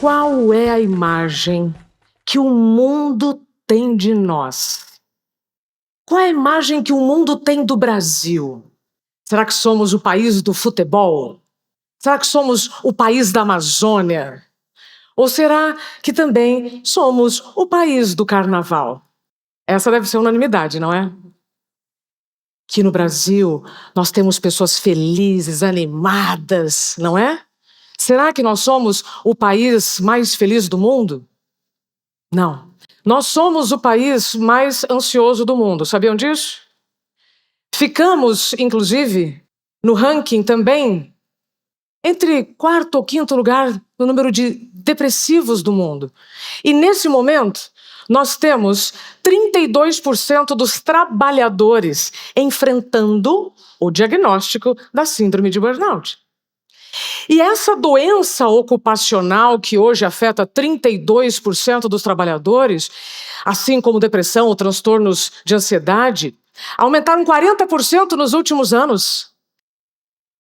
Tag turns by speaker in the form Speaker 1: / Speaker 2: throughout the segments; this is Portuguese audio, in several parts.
Speaker 1: Qual é a imagem que o mundo tem de nós? Qual é a imagem que o mundo tem do Brasil? Será que somos o país do futebol? Será que somos o país da Amazônia? Ou será que também somos o país do carnaval? Essa deve ser unanimidade, não é? Que no Brasil nós temos pessoas felizes, animadas, não é? Será que nós somos o país mais feliz do mundo? Não. Nós somos o país mais ansioso do mundo. Sabiam disso? Ficamos, inclusive, no ranking também entre quarto ou quinto lugar no número de depressivos do mundo. E nesse momento, nós temos 32% dos trabalhadores enfrentando o diagnóstico da síndrome de burnout. E essa doença ocupacional que hoje afeta 32% dos trabalhadores, assim como depressão ou transtornos de ansiedade, aumentaram 40% nos últimos anos.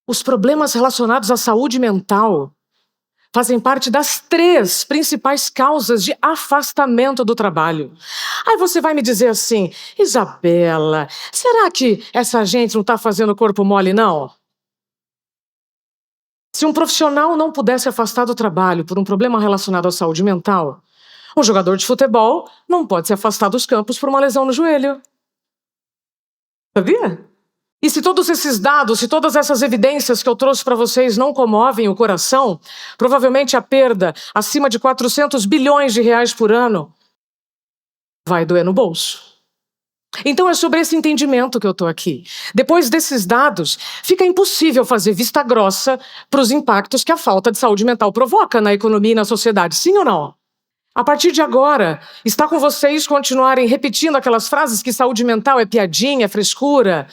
Speaker 1: Os problemas relacionados à saúde mental fazem parte das 3 principais causas de afastamento do trabalho. Aí você vai me dizer assim, Isabela, será que essa gente não está fazendo corpo mole, não? Se um profissional não pudesse afastar do trabalho por um problema relacionado à saúde mental, um jogador de futebol não pode se afastar dos campos por uma lesão no joelho. Sabia? E se todos esses dados, se todas essas evidências que eu trouxe para vocês não comovem o coração, provavelmente a perda acima de 400 bilhões de reais por ano vai doer no bolso. Então é sobre esse entendimento que eu estou aqui. Depois desses dados, fica impossível fazer vista grossa para os impactos que a falta de saúde mental provoca na economia e na sociedade, sim ou não? A partir de agora, está com vocês continuarem repetindo aquelas frases que saúde mental é piadinha, é frescura,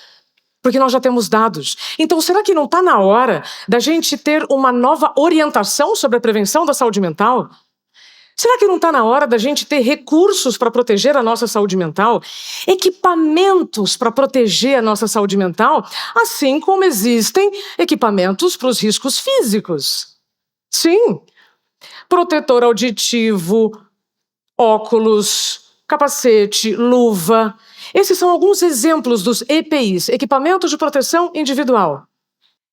Speaker 1: porque nós já temos dados. Então, será que não está na hora da gente ter uma nova orientação sobre a prevenção da saúde mental? Será que não está na hora da gente ter recursos para proteger a nossa saúde mental? Equipamentos para proteger a nossa saúde mental? Assim como existem equipamentos para os riscos físicos. Sim. Protetor auditivo, óculos, capacete, luva. Esses são alguns exemplos dos EPIs, equipamentos de proteção individual.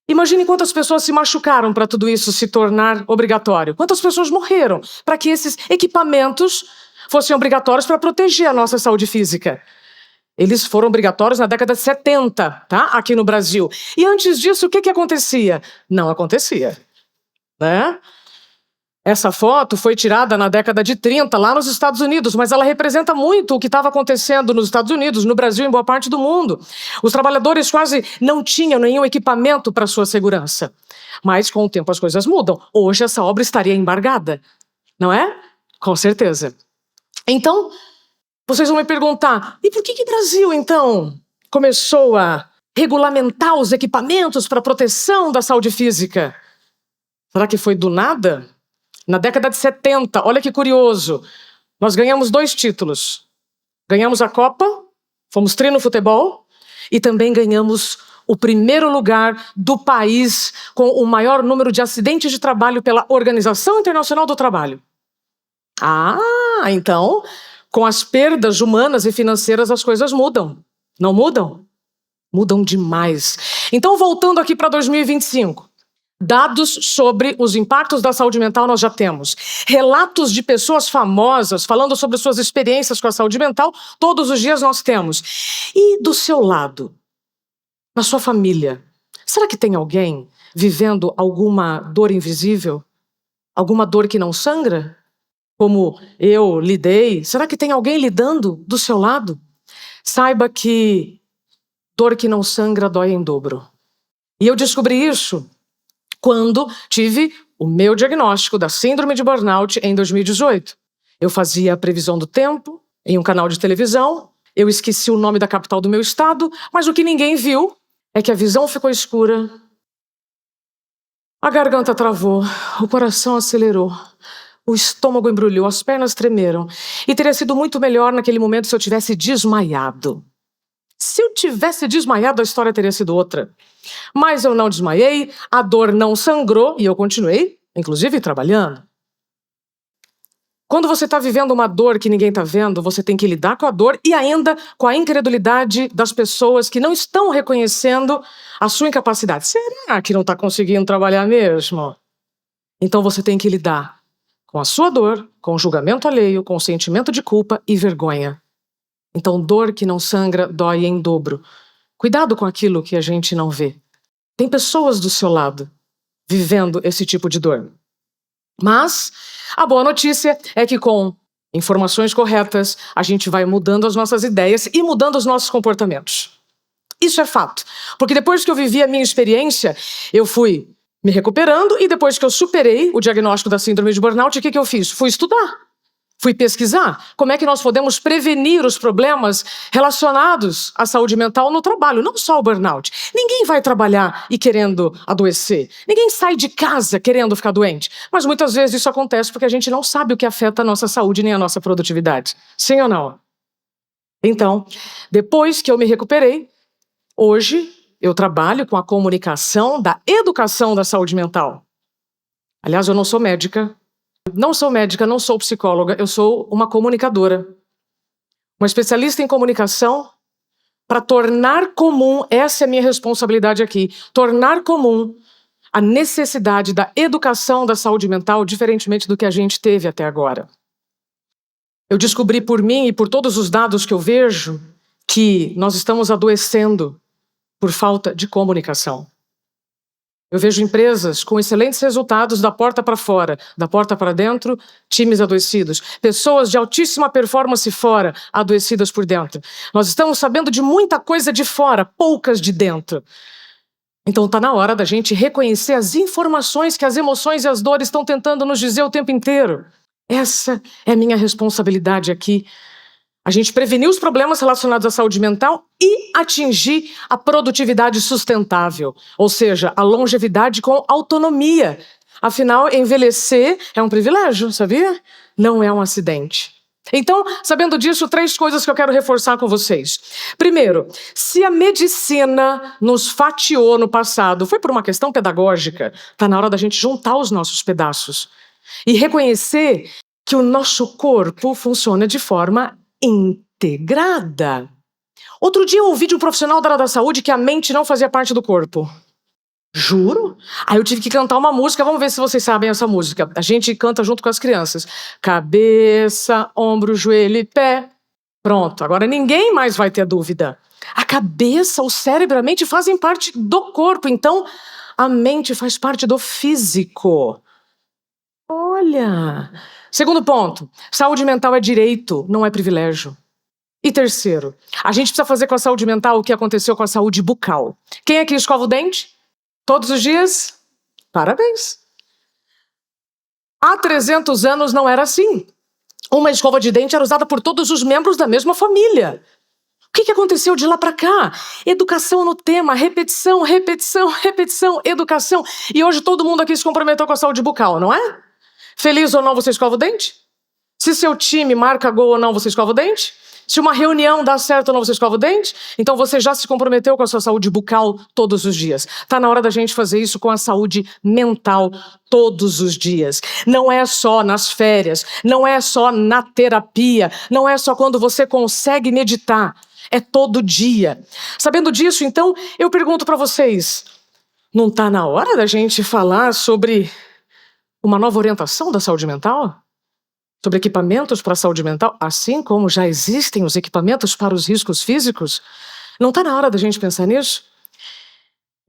Speaker 1: Imagine quantas pessoas se machucaram para tudo isso se tornar obrigatório. Quantas pessoas morreram para que esses equipamentos fossem obrigatórios para proteger a nossa saúde física. Eles foram obrigatórios na década de 70, tá? Aqui no Brasil. E antes disso, o que acontecia? Não acontecia, né? Essa foto foi tirada na década de 30, lá nos Estados Unidos, mas ela representa muito o que estava acontecendo nos Estados Unidos, no Brasil e em boa parte do mundo. Os trabalhadores quase não tinham nenhum equipamento para sua segurança. Mas, com o tempo, as coisas mudam. Hoje, essa obra estaria embargada, não é? Com certeza. Então, vocês vão me perguntar, e por que o Brasil, então, começou a regulamentar os equipamentos para proteção da saúde física? Será que foi do nada? Na década de 70, olha que curioso, nós ganhamos 2 títulos. Ganhamos a Copa, fomos tri no futebol, e também ganhamos o primeiro lugar do país com o maior número de acidentes de trabalho pela Organização Internacional do Trabalho. Então, com as perdas humanas e financeiras as coisas mudam. Não mudam? Mudam demais. Então, voltando aqui para 2025. Dados sobre os impactos da saúde mental nós já temos. Relatos de pessoas famosas falando sobre suas experiências com a saúde mental, todos os dias nós temos. E do seu lado, na sua família, será que tem alguém vivendo alguma dor invisível? Alguma dor que não sangra? Como eu lidei? Será que tem alguém lidando do seu lado? Saiba que dor que não sangra dói em dobro. E eu descobri isso quando tive o meu diagnóstico da síndrome de burnout em 2018. Eu fazia a previsão do tempo em um canal de televisão, eu esqueci o nome da capital do meu estado, mas o que ninguém viu é que a visão ficou escura, a garganta travou, o coração acelerou, o estômago embrulhou, as pernas tremeram. E teria sido muito melhor naquele momento se eu tivesse desmaiado. Se eu tivesse desmaiado, a história teria sido outra. Mas eu não desmaiei, a dor não sangrou e eu continuei, inclusive, trabalhando. Quando você está vivendo uma dor que ninguém está vendo, você tem que lidar com a dor e ainda com a incredulidade das pessoas que não estão reconhecendo a sua incapacidade. Será que não está conseguindo trabalhar mesmo? Então você tem que lidar com a sua dor, com o julgamento alheio, com o sentimento de culpa e vergonha. Então, dor que não sangra dói em dobro. Cuidado com aquilo que a gente não vê. Tem pessoas do seu lado vivendo esse tipo de dor. Mas a boa notícia é que com informações corretas, a gente vai mudando as nossas ideias e mudando os nossos comportamentos. Isso é fato. Porque depois que eu vivi a minha experiência, eu fui me recuperando e depois que eu superei o diagnóstico da síndrome de burnout, o que eu fiz? Fui estudar. Fui pesquisar como é que nós podemos prevenir os problemas relacionados à saúde mental no trabalho, não só o burnout. Ninguém vai trabalhar e querendo adoecer. Ninguém sai de casa querendo ficar doente. Mas muitas vezes isso acontece porque a gente não sabe o que afeta a nossa saúde nem a nossa produtividade. Sim ou não? Então, depois que eu me recuperei, hoje eu trabalho com a comunicação da educação da saúde mental. Aliás, eu não sou médica. Não sou médica, não sou psicóloga, eu sou uma comunicadora. Uma especialista em comunicação para tornar comum, essa é a minha responsabilidade aqui, tornar comum a necessidade da educação da saúde mental, diferentemente do que a gente teve até agora. Eu descobri por mim e por todos os dados que eu vejo que nós estamos adoecendo por falta de comunicação. Eu vejo empresas com excelentes resultados da porta para fora, da porta para dentro, times adoecidos. Pessoas de altíssima performance fora, adoecidas por dentro. Nós estamos sabendo de muita coisa de fora, poucas de dentro. Então está na hora da gente reconhecer as informações que as emoções e as dores estão tentando nos dizer o tempo inteiro. Essa é a minha responsabilidade aqui. A gente prevenir os problemas relacionados à saúde mental e atingir a produtividade sustentável, ou seja, a longevidade com autonomia. Afinal, envelhecer é um privilégio, sabia? Não é um acidente. Então, sabendo disso, 3 coisas que eu quero reforçar com vocês. Primeiro, se a medicina nos fatiou no passado, foi por uma questão pedagógica, está na hora da gente juntar os nossos pedaços e reconhecer que o nosso corpo funciona de forma integrada. Outro dia eu ouvi de um profissional da área da saúde que a mente não fazia parte do corpo. Juro? Aí eu tive que cantar uma música, vamos ver se vocês sabem essa música. A gente canta junto com as crianças. Cabeça, ombro, joelho e pé. Pronto, agora ninguém mais vai ter dúvida. A cabeça, o cérebro, a mente fazem parte do corpo, então a mente faz parte do físico. Olha! Segundo ponto, saúde mental é direito, não é privilégio. E terceiro, a gente precisa fazer com a saúde mental o que aconteceu com a saúde bucal. Quem aqui escova o dente? Todos os dias? Parabéns! Há 300 anos não era assim. Uma escova de dente era usada por todos os membros da mesma família. O que aconteceu de lá para cá? Educação no tema, repetição, repetição, repetição, educação. E hoje todo mundo aqui se comprometeu com a saúde bucal, não é? Feliz ou não, você escova o dente? Se seu time marca gol ou não, você escova o dente? Se uma reunião dá certo ou não, você escova o dente? Então você já se comprometeu com a sua saúde bucal todos os dias. Está na hora da gente fazer isso com a saúde mental todos os dias. Não é só nas férias, não é só na terapia, não é só quando você consegue meditar. É todo dia. Sabendo disso, então, eu pergunto para vocês, não está na hora da gente falar sobre uma nova orientação da saúde mental? Sobre equipamentos para a saúde mental, assim como já existem os equipamentos para os riscos físicos? Não está na hora da gente pensar nisso?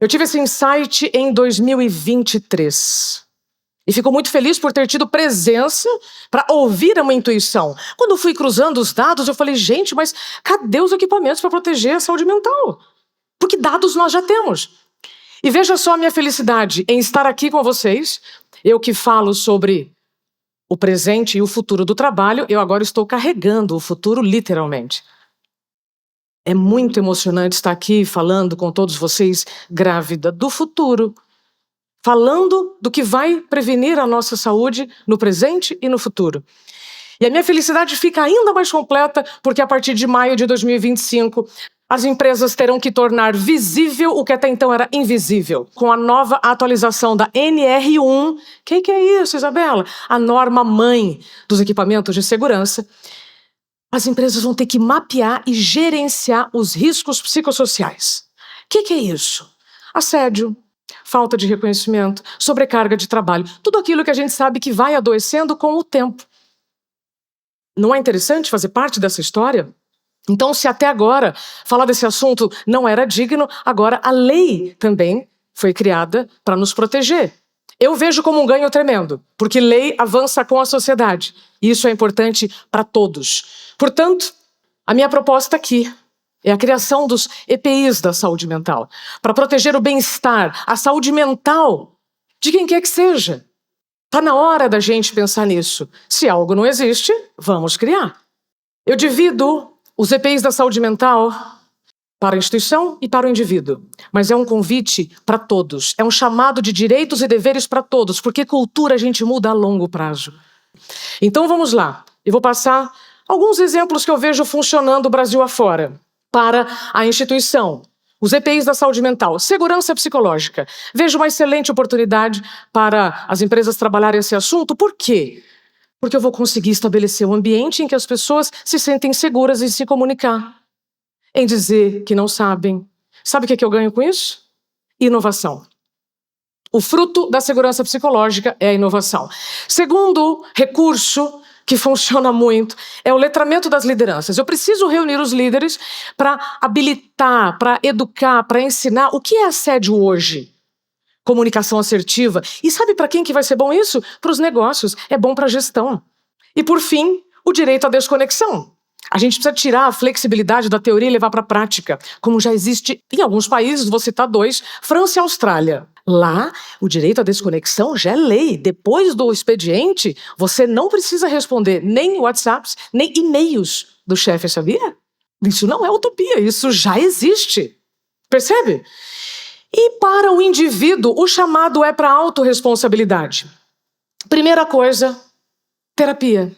Speaker 1: Eu tive esse insight em 2023. E fico muito feliz por ter tido presença para ouvir a minha intuição. Quando eu fui cruzando os dados, eu falei, gente, mas cadê os equipamentos para proteger a saúde mental? Porque dados nós já temos. E veja só a minha felicidade em estar aqui com vocês. Eu que falo sobre o presente e o futuro do trabalho, eu agora estou carregando o futuro literalmente. É muito emocionante estar aqui falando com todos vocês, grávida do futuro, falando do que vai prevenir a nossa saúde no presente e no futuro. E a minha felicidade fica ainda mais completa porque a partir de maio de 2025, As empresas terão que tornar visível o que até então era invisível. Com a nova atualização da NR1, que é isso, Isabela? A norma mãe dos equipamentos de segurança. As empresas vão ter que mapear e gerenciar os riscos psicossociais. Que é isso? Assédio, falta de reconhecimento, sobrecarga de trabalho, tudo aquilo que a gente sabe que vai adoecendo com o tempo. Não é interessante fazer parte dessa história? Então, se até agora falar desse assunto não era digno, agora a lei também foi criada para nos proteger. Eu vejo como um ganho tremendo, porque lei avança com a sociedade. E isso é importante para todos. Portanto, a minha proposta aqui é a criação dos EPIs da saúde mental, para proteger o bem-estar, a saúde mental de quem quer que seja. Está na hora da gente pensar nisso. Se algo não existe, vamos criar. Eu divido os EPIs da saúde mental para a instituição e para o indivíduo. Mas é um convite para todos. É um chamado de direitos e deveres para todos, porque cultura a gente muda a longo prazo. Então vamos lá. Eu vou passar alguns exemplos que eu vejo funcionando Brasil afora para a instituição. Os EPIs da saúde mental. Segurança psicológica. Vejo uma excelente oportunidade para as empresas trabalharem esse assunto. Por quê? Porque eu vou conseguir estabelecer um ambiente em que as pessoas se sentem seguras em se comunicar, em dizer que não sabem. Sabe o que eu ganho com isso? Inovação. O fruto da segurança psicológica é a inovação. Segundo recurso que funciona muito é o letramento das lideranças. Eu preciso reunir os líderes para habilitar, para educar, para ensinar o que é assédio hoje. Comunicação assertiva. E sabe para quem que vai ser bom isso? Para os negócios. É bom para a gestão. E por fim, o direito à desconexão. A gente precisa tirar a flexibilidade da teoria e levar para a prática, como já existe em alguns países, vou citar 2, França e Austrália. Lá, o direito à desconexão já é lei. Depois do expediente, você não precisa responder nem WhatsApps, nem e-mails do chefe, sabia? Isso não é utopia, isso já existe. Percebe? E para o indivíduo, o chamado é para a autorresponsabilidade. Primeira coisa, terapia.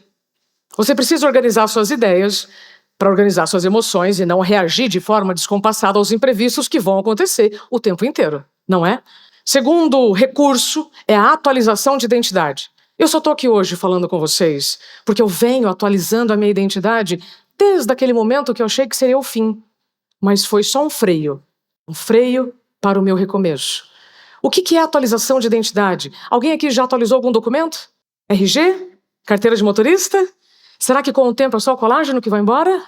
Speaker 1: Você precisa organizar suas ideias para organizar suas emoções e não reagir de forma descompassada aos imprevistos que vão acontecer o tempo inteiro, não é? Segundo recurso é a atualização de identidade. Eu só estou aqui hoje falando com vocês porque eu venho atualizando a minha identidade desde aquele momento que eu achei que seria o fim. Mas foi só um freio para o meu recomeço. O que é atualização de identidade? Alguém aqui já atualizou algum documento? RG? Carteira de motorista? Será que com o tempo é só o colágeno que vai embora?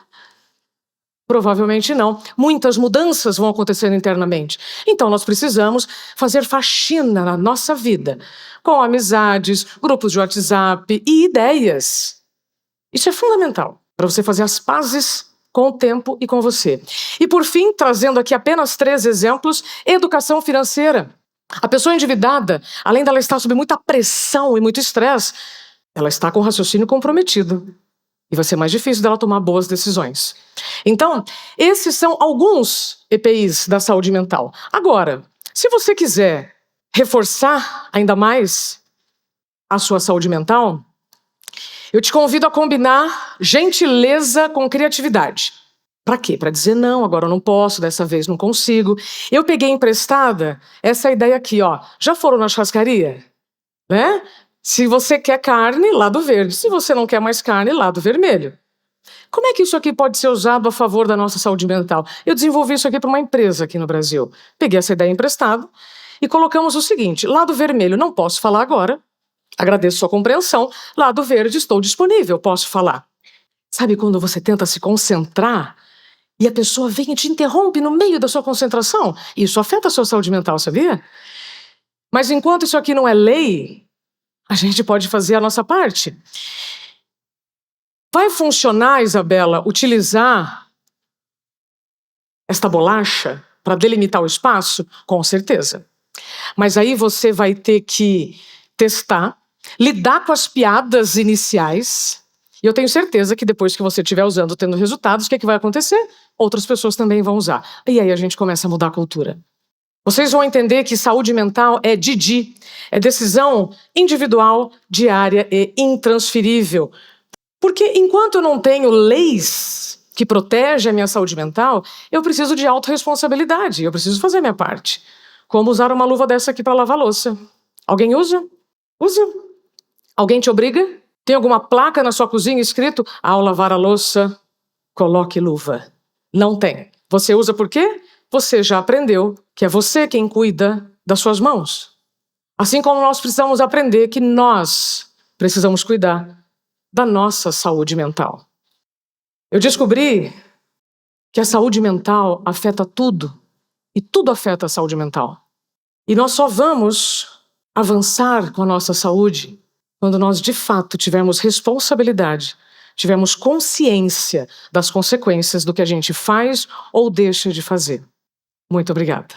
Speaker 1: Provavelmente não. Muitas mudanças vão acontecendo internamente. Então nós precisamos fazer faxina na nossa vida, com amizades, grupos de WhatsApp e ideias. Isso é fundamental para você fazer as pazes com o tempo e com você. E por fim, trazendo aqui apenas 3 exemplos, educação financeira. A pessoa endividada, além dela estar sob muita pressão e muito estresse, ela está com o raciocínio comprometido. E vai ser mais difícil dela tomar boas decisões. Então, esses são alguns EPIs da saúde mental. Agora, se você quiser reforçar ainda mais a sua saúde mental, eu te convido a combinar gentileza com criatividade. Para quê? Para dizer não, agora eu não posso, dessa vez não consigo. Eu peguei emprestada essa ideia aqui, ó. Já foram na churrascaria? Né? Se você quer carne, lado verde. Se você não quer mais carne, lado vermelho. Como é que isso aqui pode ser usado a favor da nossa saúde mental? Eu desenvolvi isso aqui para uma empresa aqui no Brasil. Peguei essa ideia emprestada e colocamos o seguinte: lado vermelho, não posso falar agora. Agradeço sua compreensão. Lado verde, estou disponível, posso falar. Sabe quando você tenta se concentrar e a pessoa vem e te interrompe no meio da sua concentração? Isso afeta a sua saúde mental, sabia? Mas enquanto isso aqui não é lei, a gente pode fazer a nossa parte. Vai funcionar, Isabela, utilizar esta bolacha para delimitar o espaço? Com certeza. Mas aí você vai ter que testar, lidar com as piadas iniciais. E eu tenho certeza que depois que você estiver usando, tendo resultados, o que vai acontecer? Outras pessoas também vão usar. E aí a gente começa a mudar a cultura. Vocês vão entender que saúde mental é DIDI, é decisão individual, diária e intransferível. Porque enquanto eu não tenho leis que protege a minha saúde mental, eu preciso de autorresponsabilidade, eu preciso fazer a minha parte. Como usar uma luva dessa aqui para lavar louça? Alguém usa? Usa. Alguém te obriga? Tem alguma placa na sua cozinha escrito: ao lavar a louça, coloque luva? Não tem. Você usa por quê? Você já aprendeu que é você quem cuida das suas mãos. Assim como nós precisamos aprender que nós precisamos cuidar da nossa saúde mental. Eu descobri que a saúde mental afeta tudo, e tudo afeta a saúde mental. E nós só vamos avançar com a nossa saúde quando nós, de fato, tivermos responsabilidade, tivermos consciência das consequências do que a gente faz ou deixa de fazer. Muito obrigada.